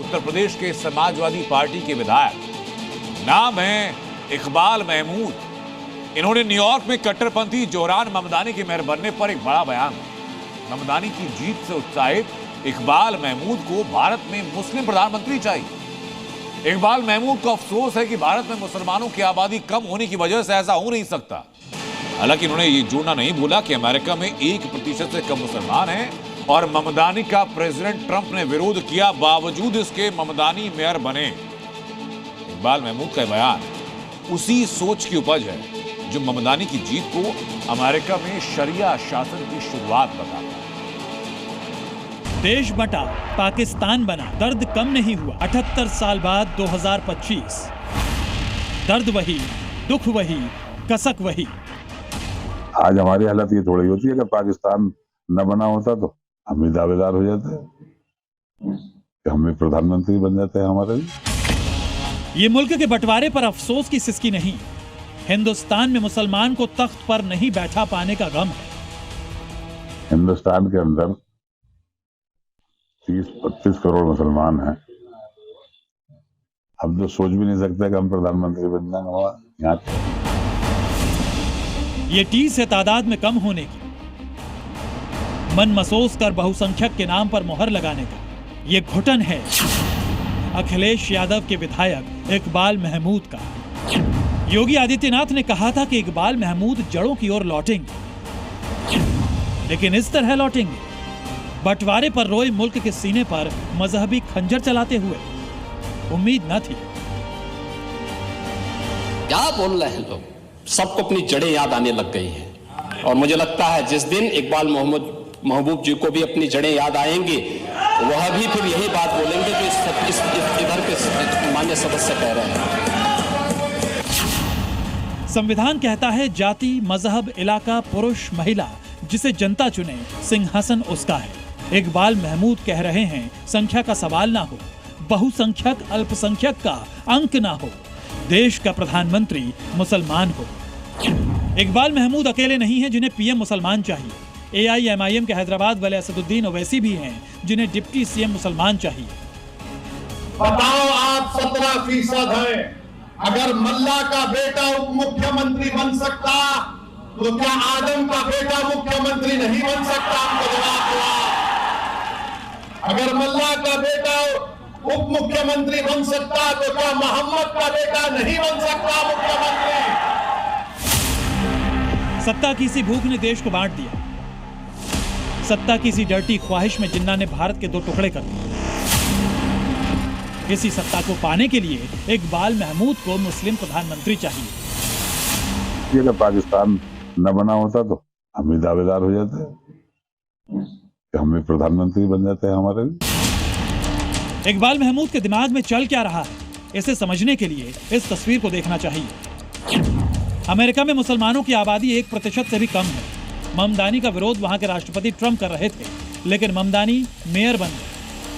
उत्तर प्रदेश के समाजवादी पार्टी के विधायक, नाम है इकबाल महमूद। इन्होंने न्यूयॉर्क में कट्टरपंथी जोहरान ममदानी के मेयर बनने पर एक बड़ा बयान दिया। ममदानी की जीत से उत्साहित इकबाल महमूद को भारत में मुस्लिम प्रधानमंत्री चाहिए। इकबाल महमूद को अफसोस है कि भारत में मुसलमानों की आबादी कम होने की वजह से ऐसा हो नहीं सकता। हालांकि उन्होंने ये जोड़ना नहीं भूला कि अमेरिका में 1% से कम मुसलमान हैं और ममदानी का प्रेसिडेंट ट्रंप ने विरोध किया, बावजूद इसके ममदानी मेयर बने। इकबाल महमूद का बयान उसी सोच की उपज है जो ममदानी की जीत को अमेरिका में शरिया शासन की शुरुआत बताता है। देश बटा, पाकिस्तान बना, दर्द कम नहीं हुआ। 78 साल बाद 2025, दर्द वही, दुख वही, कसक वही। आज हमारी हालत ये थोड़ी होती है कि पाकिस्तान न बना होता तो हम भी दावेदार हो जाते कि हम भी प्रधानमंत्री बन जाते हैं हमारे भी। ये मुल्क के बंटवारे पर अफसोस की सिसकी नहीं, हिंदुस्तान में मुसलमान को तख्त पर नहीं बैठा पाने का गम है। हिंदुस्तान के अंदर 30-32 करोड़ मुसलमान हैं। हम तो सोच भी नहीं सकते कि हम प्रधानमंत्री बन जाएंगे यहाँ। ये 30 है तादाद में कम होने की, मन मसोस कर बहुसंख्यक के नाम पर मोहर लगाने का ये घुटन है अखिलेश यादव के विधायक इकबाल महमूद का। योगी आदित्यनाथ ने कहा था कि इकबाल महमूद जड़ों की ओर लौटेंगे, लेकिन इस तरह लौटेंगे, बंटवारे पर रोए मुल्क के सीने पर मजहबी खंजर चलाते हुए। उम्मीद न थी। क्या बोल रहे हैं लोग, सबको अपनी जड़ें याद आने लग गई हैं और मुझे लगता है जिस दिन इकबाल महमूद जी को भी अपनी जड़ें याद आएंगी, वह भी फिर यही बात बोलेंगे जो इधर के मान्य सदस्य कह रहे हैं। संविधान कहता है जाति, मजहब, इलाका, पुरुष, महिला, जिसे जनता चुने सिंहासन उसका है। इकबाल महमूद कह रहे हैं संख्या का सवाल ना हो, बहुसंख्यक अल्पसंख्यक का अंक ना हो, देश का प्रधानमंत्री मुसलमान हो। इकबाल महमूद अकेले नहीं हैं जिन्हें पीएम मुसलमान चाहिए। AIMIM के हैदराबाद वाले असदुद्दीन ओवैसी भी हैं जिन्हें डिप्टी सीएम मुसलमान चाहिए। बताओ, आप 17% हैं। अगर मल्ला का बेटा उप मुख्यमंत्री बन सकता तो क्या आदम का बेटा मुख्यमंत्री नहीं बन सकता? हमको जवाब दो। अगर मल्ला का बेटा उप मुख्यमंत्री बन सकता तो क्या मोहम्मद का बेटा नहीं बन सकता मुख्यमंत्री? सत्ता की सी भूख ने देश को बांट दिया। सत्ता की सी डर्टी ख्वाहिश में जिन्ना ने भारत के 2 टुकड़े कर दिए। इसी सत्ता को पाने के लिए इकबाल महमूद को मुस्लिम प्रधानमंत्री चाहिए। अगर पाकिस्तान न बना होता तो हम भी दावेदार हो जाते कि हम भी प्रधानमंत्री बन जाते हैं हमारे भी। इकबाल महमूद के दिमाग में चल क्या रहा है, इसे समझने के लिए इस तस्वीर को देखना चाहिए। अमेरिका में मुसलमानों की आबादी 1% से भी कम है। ममदानी का विरोध वहां के राष्ट्रपति ट्रंप कर रहे थे, लेकिन ममदानी मेयर बन गए।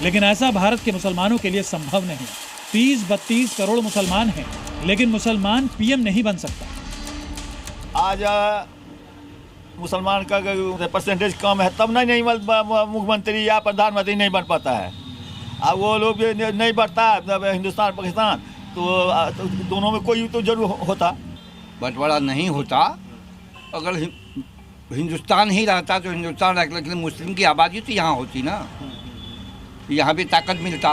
लेकिन ऐसा भारत के मुसलमानों के लिए संभव नहीं। 30-32 करोड़ मुसलमान हैं, लेकिन मुसलमान पीएम नहीं बन सकता। आज मुसलमान का परसेंटेज कम है, तब नहीं मुख्यमंत्री या प्रधानमंत्री नहीं बन पाता है। अब वो लोग नहीं बढ़ता हिंदुस्तान पाकिस्तान, तो दोनों में कोई तो जरूर होता। बंटवारा नहीं होता, अगर हिंदुस्तान ही रहता तो हिंदुस्तान रख, लेकिन मुस्लिम की आबादी तो यहाँ होती ना, यहाँ भी ताकत मिलता।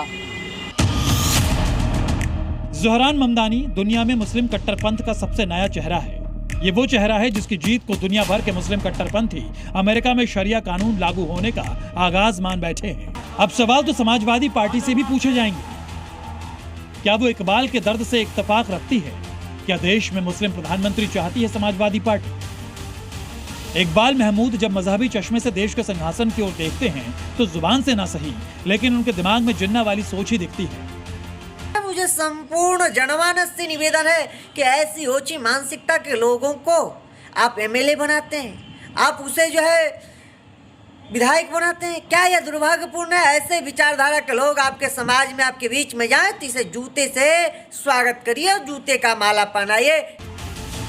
जोहरान ममदानी दुनिया में मुस्लिम कट्टरपंथ का सबसे नया चेहरा है। ये वो चेहरा है जिसकी जीत को दुनिया भर के मुस्लिम कट्टरपंथी अमेरिका में शरिया कानून लागू होने का आगाज मान बैठे हैं। अब सवाल तो समाजवादी पार्टी से भी पूछे जाएंगे, क्या वो इकबाल के दर्द से इत्तेफाक रखती है? क्या देश में मुस्लिम प्रधानमंत्री चाहती है समाजवादी पार्टी? इकबाल महमूद जब मजहबी चश्मे से देश के सिंहासन की ओर देखते हैं तो जुबान से ना सही, लेकिन उनके दिमाग में जिन्ना वाली सोच ही दिखती है। मुझे संपूर्ण जनमानस से निवेदन है कि ऐसी ओछी मानसिकता के लोगों को आप MLA बनाते हैं, आप उसे जो है विधायक बनाते हैं। क्या यह दुर्भाग्यपूर्ण है? ऐसे विचारधारा के लोग आपके समाज में, आपके बीच में जाए तो इसे जूते से स्वागत करिए और जूते का माला पहनाइए।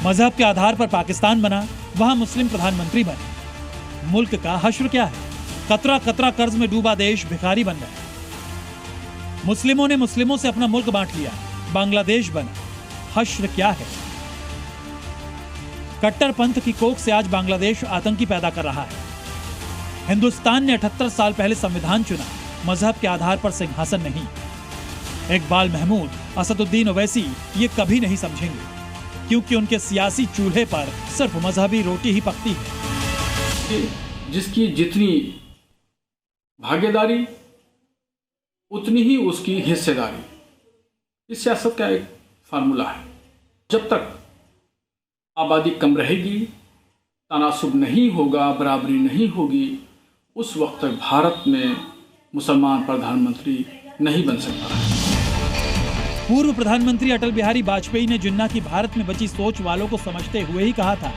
मजहब के आधार पर पाकिस्तान बना, वहां मुस्लिम प्रधानमंत्री बने। मुल्क का हश्र क्या है? कतरा कतरा कर्ज में डूबा देश भिखारी बन गया। मुस्लिमों ने मुस्लिमों से अपना मुल्क बांट लिया, बांग्लादेश बना। हश्र क्या है? कट्टरपंथ की कोख से आज बांग्लादेश आतंकी पैदा कर रहा है। हिंदुस्तान ने 78 साल पहले संविधान चुना, मजहब के आधार पर सिंहासन नहीं। इकबाल महमूद, असदुद्दीन ओवैसी ये कभी नहीं समझेंगे, क्योंकि उनके सियासी चूल्हे पर सिर्फ मजहबी रोटी ही पकती है। जिसकी जितनी भागीदारी उतनी ही उसकी हिस्सेदारी, इस सियासत का एक फार्मूला है। जब तक आबादी कम रहेगी, तनासुब नहीं होगा, बराबरी नहीं होगी, उस वक्त तक भारत में मुसलमान प्रधानमंत्री नहीं बन सकता है। पूर्व प्रधानमंत्री अटल बिहारी वाजपेयी ने जिन्ना की भारत में बची सोच वालों को समझते हुए ही कहा था,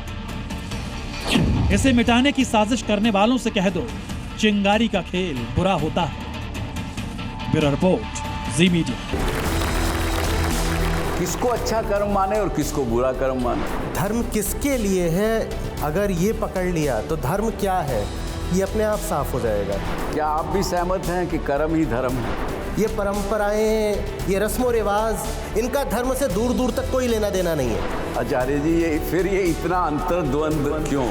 इसे मिटाने की साजिश करने वालों से कह दो, चिंगारी का खेल बुरा होता है। ब्यूरो रिपोर्ट, जी मीडिया। किसको अच्छा कर्म माने और किसको बुरा कर्म माने? धर्म किसके लिए है, अगर ये पकड़ लिया तो धर्म क्या है ये अपने आप साफ हो जाएगा। क्या आप भी सहमत हैं कि कर्म ही धर्म है? ये परंपराएं, ये रस्मो रिवाज, इनका धर्म से दूर दूर तक कोई लेना देना नहीं है। आचार्य जी, ये इतना अंतर्द्वंद क्यों?